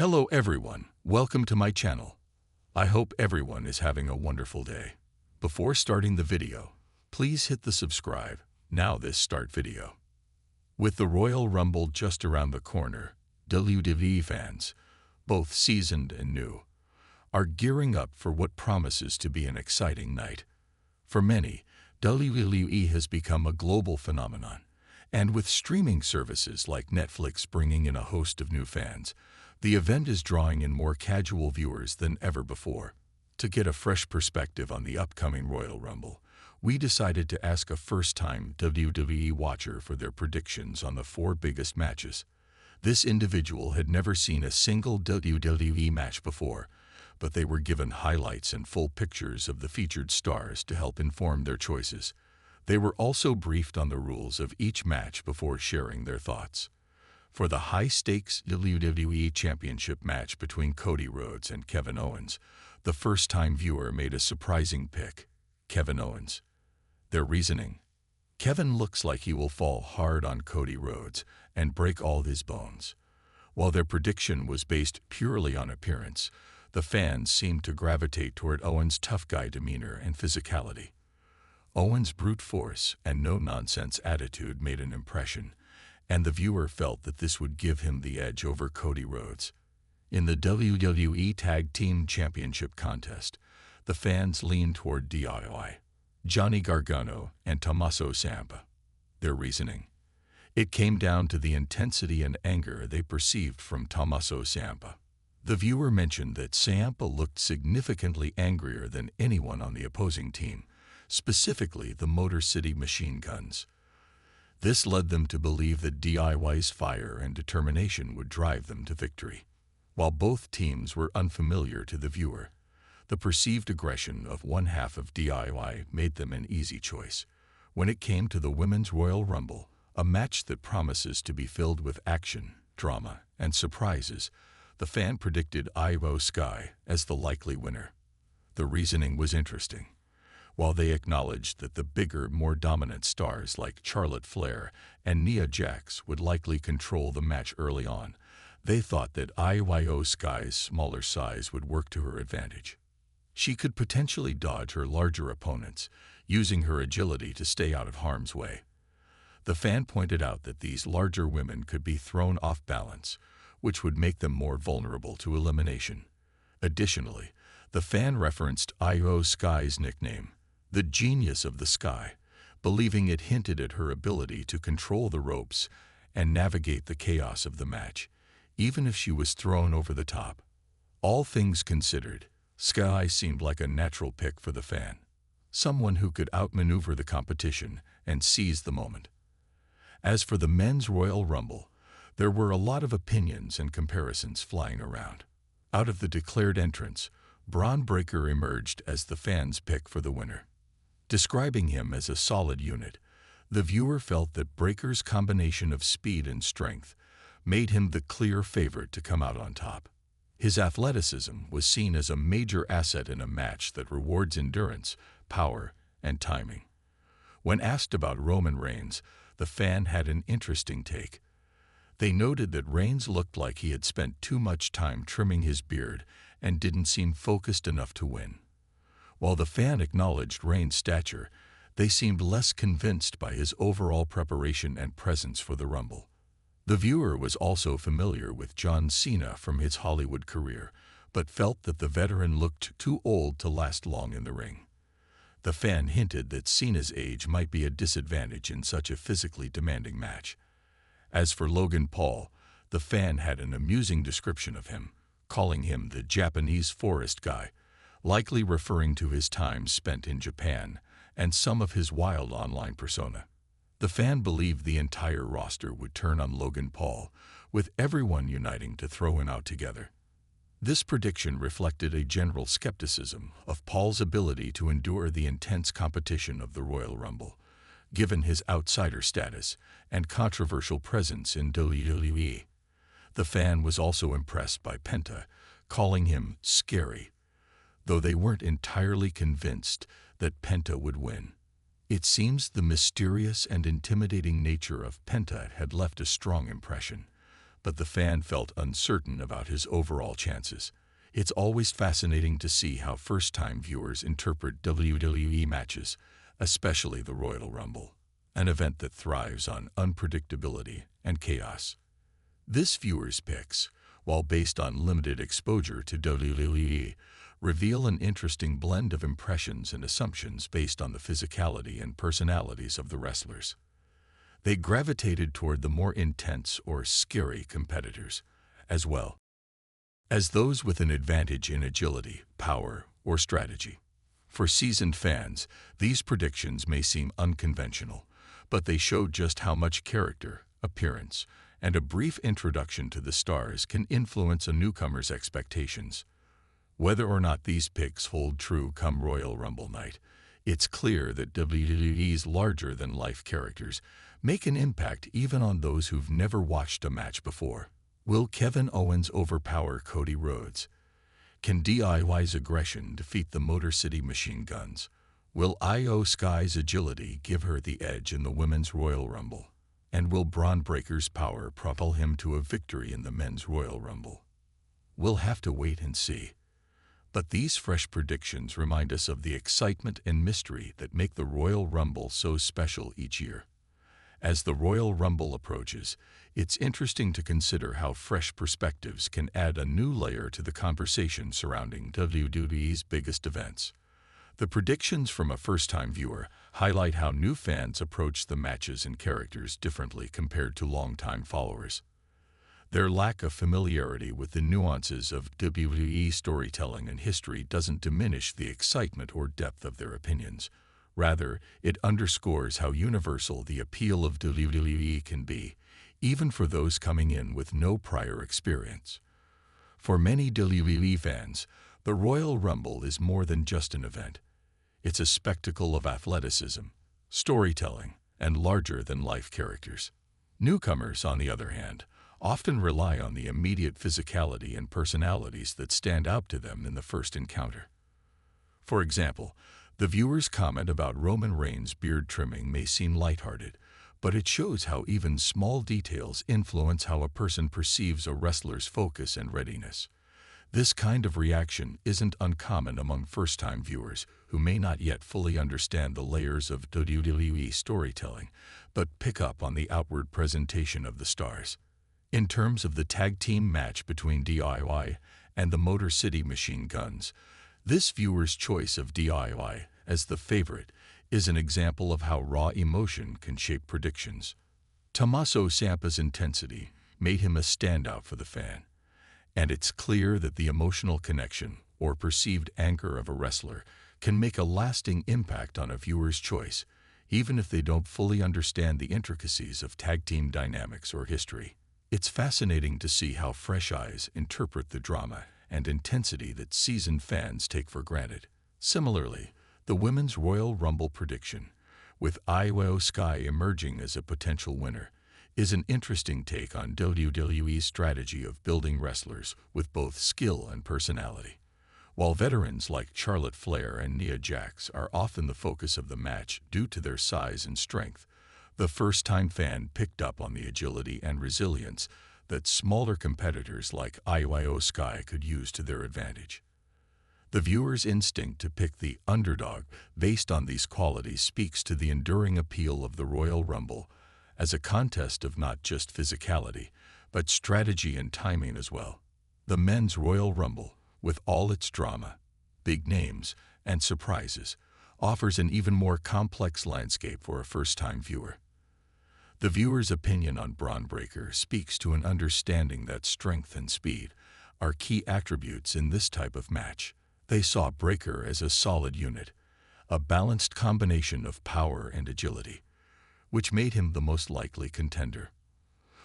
Hello everyone, welcome to my channel. I hope everyone is having a wonderful day. Before starting the video, please hit the subscribe. Now this start video. With the Royal Rumble just around the corner, WWE fans, both seasoned and new, are gearing up for what promises to be an exciting night. For many, WWE has become a global phenomenon, and with streaming services like Netflix bringing in a host of new fans, the event is drawing in more casual viewers than ever before. To get a fresh perspective on the upcoming Royal Rumble, we decided to ask a first-time WWE watcher for their predictions on the 4 biggest matches. This individual had never seen a single WWE match before, but they were given highlights and full pictures of the featured stars to help inform their choices. They were also briefed on the rules of each match before sharing their thoughts. For the high-stakes WWE Championship match between Cody Rhodes and Kevin Owens, the first-time viewer made a surprising pick: Kevin Owens. Their reasoning: Kevin looks like he will fall hard on Cody Rhodes and break all his bones. While their prediction was based purely on appearance, the fans seemed to gravitate toward Owens' tough guy demeanor and physicality. Owens' brute force and no-nonsense attitude made an impression, and the viewer felt that this would give him the edge over Cody Rhodes. In the WWE Tag Team Championship contest, the fans leaned toward DIY, Johnny Gargano and Tommaso Ciampa. Their reasoning: it came down to the intensity and anger they perceived from Tommaso Ciampa. The viewer mentioned that Ciampa looked significantly angrier than anyone on the opposing team, specifically the Motor City Machine Guns. This led them to believe that DIY's fire and determination would drive them to victory. While both teams were unfamiliar to the viewer, the perceived aggression of one half of DIY made them an easy choice. When it came to the Women's Royal Rumble, a match that promises to be filled with action, drama, and surprises, the fan predicted Io Sky as the likely winner. The reasoning was interesting. While they acknowledged that the bigger, more dominant stars like Charlotte Flair and Nia Jax would likely control the match early on, they thought that Io Sky's smaller size would work to her advantage. She could potentially dodge her larger opponents, using her agility to stay out of harm's way. The fan pointed out that these larger women could be thrown off balance, which would make them more vulnerable to elimination. Additionally, the fan referenced Io Sky's nickname, the Genius of the Sky, believing it hinted at her ability to control the ropes and navigate the chaos of the match, even if she was thrown over the top. All things considered, Sky seemed like a natural pick for the fan, someone who could outmaneuver the competition and seize the moment. As for the Men's Royal Rumble, there were a lot of opinions and comparisons flying around. Out of the declared entrants, Braun Breaker emerged as the fans' pick for the winner. Describing him as a solid unit, the viewer felt that Breaker's combination of speed and strength made him the clear favorite to come out on top. His athleticism was seen as a major asset in a match that rewards endurance, power, and timing. When asked about Roman Reigns, the fan had an interesting take. They noted that Reigns looked like he had spent too much time trimming his beard and didn't seem focused enough to win. While the fan acknowledged Reigns' stature, they seemed less convinced by his overall preparation and presence for the Rumble. The viewer was also familiar with John Cena from his Hollywood career, but felt that the veteran looked too old to last long in the ring. The fan hinted that Cena's age might be a disadvantage in such a physically demanding match. As for Logan Paul, the fan had an amusing description of him, calling him the Japanese forest guy, likely referring to his time spent in Japan and some of his wild online persona. The fan believed the entire roster would turn on Logan Paul, with everyone uniting to throw him out together. This prediction reflected a general skepticism of Paul's ability to endure the intense competition of the Royal Rumble, given his outsider status and controversial presence in WWE. The fan was also impressed by Penta, calling him scary, though they weren't entirely convinced that Penta would win. It seems the mysterious and intimidating nature of Penta had left a strong impression, but the fan felt uncertain about his overall chances. It's always fascinating to see how first-time viewers interpret WWE matches, especially the Royal Rumble, an event that thrives on unpredictability and chaos. This viewer's picks, while based on limited exposure to WWE, reveal an interesting blend of impressions and assumptions based on the physicality and personalities of the wrestlers. They gravitated toward the more intense or scary competitors, as well as those with an advantage in agility, power, or strategy. For seasoned fans, these predictions may seem unconventional, but they show just how much character, appearance, and a brief introduction to the stars can influence a newcomer's expectations. Whether or not these picks hold true come Royal Rumble night, it's clear that WWE's larger-than-life characters make an impact even on those who've never watched a match before. Will Kevin Owens overpower Cody Rhodes? Can DIY's aggression defeat the Motor City Machine Guns? Will Io Sky's agility give her the edge in the Women's Royal Rumble? And will Braun Breaker's power propel him to a victory in the Men's Royal Rumble? We'll have to wait and see. But these fresh predictions remind us of the excitement and mystery that make the Royal Rumble so special each year. As the Royal Rumble approaches, it's interesting to consider how fresh perspectives can add a new layer to the conversation surrounding WWE's biggest events. The predictions from a first-time viewer highlight how new fans approach the matches and characters differently compared to longtime followers. Their lack of familiarity with the nuances of WWE storytelling and history doesn't diminish the excitement or depth of their opinions. Rather, it underscores how universal the appeal of WWE can be, even for those coming in with no prior experience. For many WWE fans, the Royal Rumble is more than just an event. It's a spectacle of athleticism, storytelling, and larger-than-life characters. Newcomers, on the other hand, often rely on the immediate physicality and personalities that stand out to them in the first encounter. For example, the viewer's comment about Roman Reigns' beard trimming may seem lighthearted, but it shows how even small details influence how a person perceives a wrestler's focus and readiness. This kind of reaction isn't uncommon among first-time viewers who may not yet fully understand the layers of WWE storytelling, but pick up on the outward presentation of the stars. In terms of the tag team match between DIY and the Motor City Machine Guns, this viewer's choice of DIY as the favorite is an example of how raw emotion can shape predictions. Tommaso Ciampa's intensity made him a standout for the fan, and it's clear that the emotional connection or perceived anchor of a wrestler can make a lasting impact on a viewer's choice, even if they don't fully understand the intricacies of tag team dynamics or history. It's fascinating to see how fresh eyes interpret the drama and intensity that seasoned fans take for granted. Similarly, the Women's Royal Rumble prediction, with Io Sky emerging as a potential winner, is an interesting take on WWE's strategy of building wrestlers with both skill and personality. While veterans like Charlotte Flair and Nia Jax are often the focus of the match due to their size and strength, the first-time fan picked up on the agility and resilience that smaller competitors like Io Sky could use to their advantage. The viewer's instinct to pick the underdog based on these qualities speaks to the enduring appeal of the Royal Rumble as a contest of not just physicality, but strategy and timing as well. The Men's Royal Rumble, with all its drama, big names, and surprises, offers an even more complex landscape for a first-time viewer. The viewer's opinion on Braun Breaker speaks to an understanding that strength and speed are key attributes in this type of match. They saw Breaker as a solid unit, a balanced combination of power and agility, which made him the most likely contender.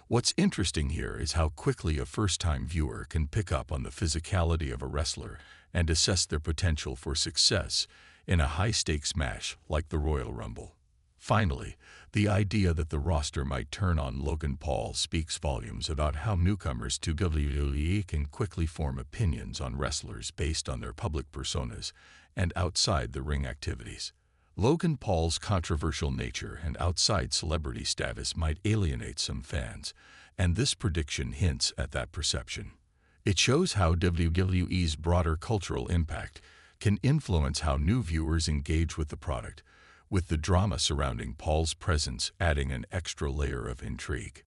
What's interesting here is how quickly a first-time viewer can pick up on the physicality of a wrestler and assess their potential for success in a high-stakes match like the Royal Rumble. Finally, the idea that the roster might turn on Logan Paul speaks volumes about how newcomers to WWE can quickly form opinions on wrestlers based on their public personas and outside-the-ring activities. Logan Paul's controversial nature and outside celebrity status might alienate some fans, and this prediction hints at that perception. It shows how WWE's broader cultural impact can influence how new viewers engage with the product, with the drama surrounding Paul's presence adding an extra layer of intrigue.